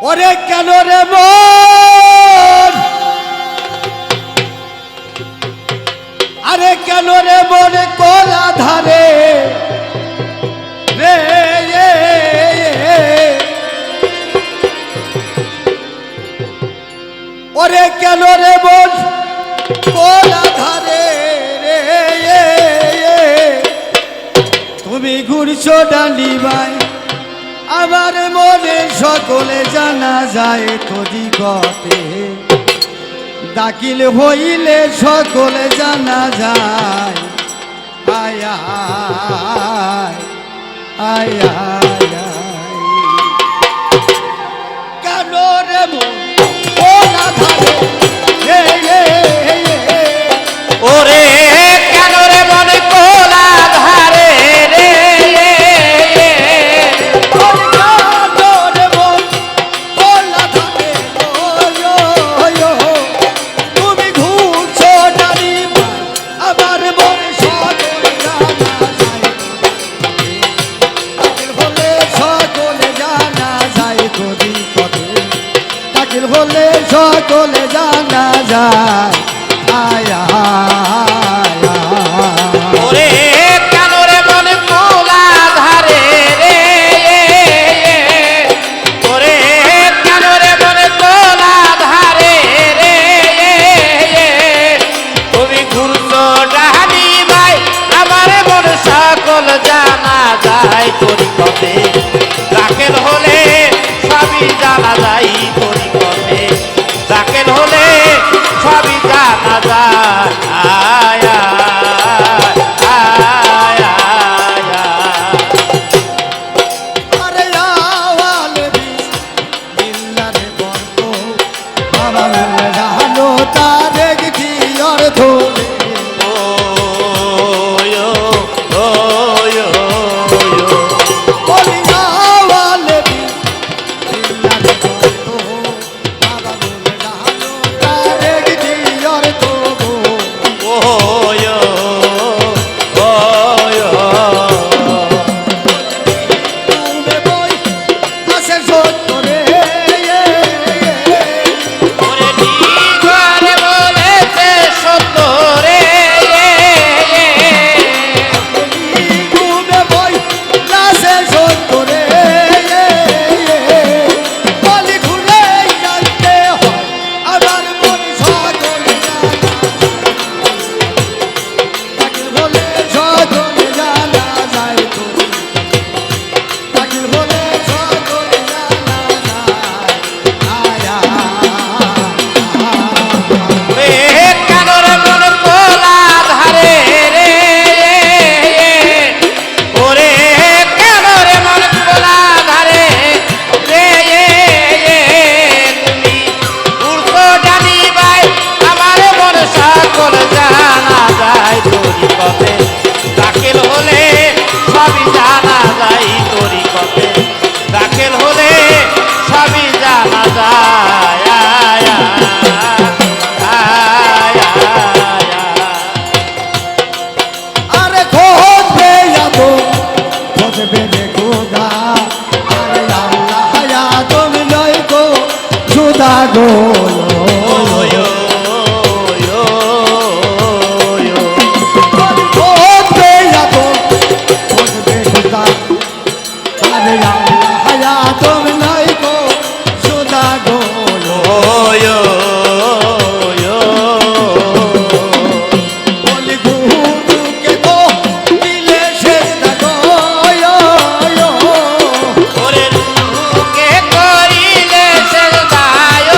ওরে কেন রে মন, আরে কেন রে মন কোলা ধারে রে, ওরে কেন রে মন কোলা ধারে রে, তুমি ঘুরছো ডান্ডি ভাই আমার মনে সকলে জানা যায় তোদি গতে, দাখিল হইলে সকলে জানা যায় আয় আয় আয় আয় কেন রে মন কোলা ধারে রে, ওরে কেন রে মন কোলা ধারে রে, তুমি ঘুরছো ডালি আমার মনে সকলে জানা যায়, দাখিল হলে সকলে জানা যায় তোদি পথে, দাখিল হলে সকলে জানা যায় আয় আয় ওরে কেন রে মন কোলা ধারে রে, ওরে কেন রে মন কোলা ধারে রে, তুমি ঘুরছো ডাহানি ভাই আমার মন সকল জানা যায় তোরি পথে, দাখিল হলে সবই জানা যায় তোরি পথে, দাখিল হলে সবই জানা যায় আয় আয় আয় আয়। আরে আওয়াল বিল্লারে বর্ত বাবা মনে জানো তারে কি অর্থ, বলি আওয়াল বিল্লারে বর্ত বাবা মনে জানো তারে কি অর্থ, তুমি বই আসে সত্য রে, তুমি বই আসে সত্য রে, বলি ঘুরে জানতে হয় আমার মন সকলে জানা, দাখিল হলে সকলে জানা যায় তো, দাখিল হলে সকলে জানা যায় আয় আয় কেন রে মন কোলা ধারে রে, ওরে কেন রে মন কোলা ধারে রে, তুমি উড়ছো জানি ভাই আমার মন সকল জানা যায় তোরি পথে, দাখিল হলে সবই জানা যায় তোরি পথে, দাখিল হলে সবই জানা যায় আয় আয় আয়। আরে খোঁজবে যাবো খোঁজবে রে খোদা, আরে আল্লাহ তুমি নয় গো সুদা গো, খোঁজবে যাবো খোঁজবে খোদা, আরে আল্লাহ তুমি নয় গো সুদা গো, বলি গুরুকে গো দিলে সেজদা গো, ওরে রূপকে করিলে সেজদায়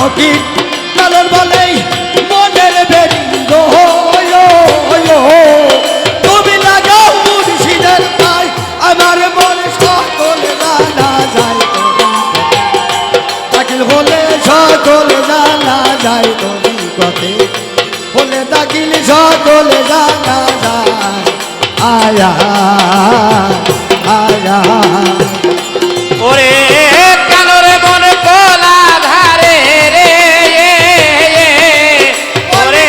ফকির কারণ বলেই মনের বেরিন্দ তুমি লাগাও মুর্শিদের পায় আমার মন সকল জানা যায় দাখিল হলে সকল জানা যায় তরিকতে হলে দাখিল সকল জানা যায় আয়া আয়া ওরে কালোরে মন কোলা ধারে রে ওরে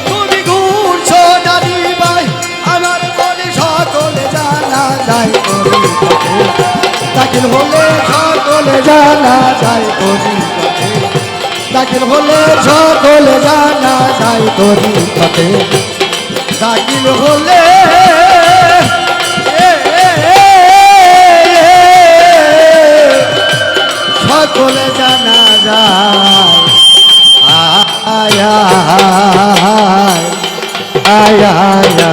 তুমি ঘুরছো দাদি ভাই আমার মনে সকলে জানা যায় দাখিল হলে সকলে জানা যায় দাখিল হলে সকলে জানা যায় তরিকতে দাখিল হলে সকলে জানা যায় আয়া আয়া আয়া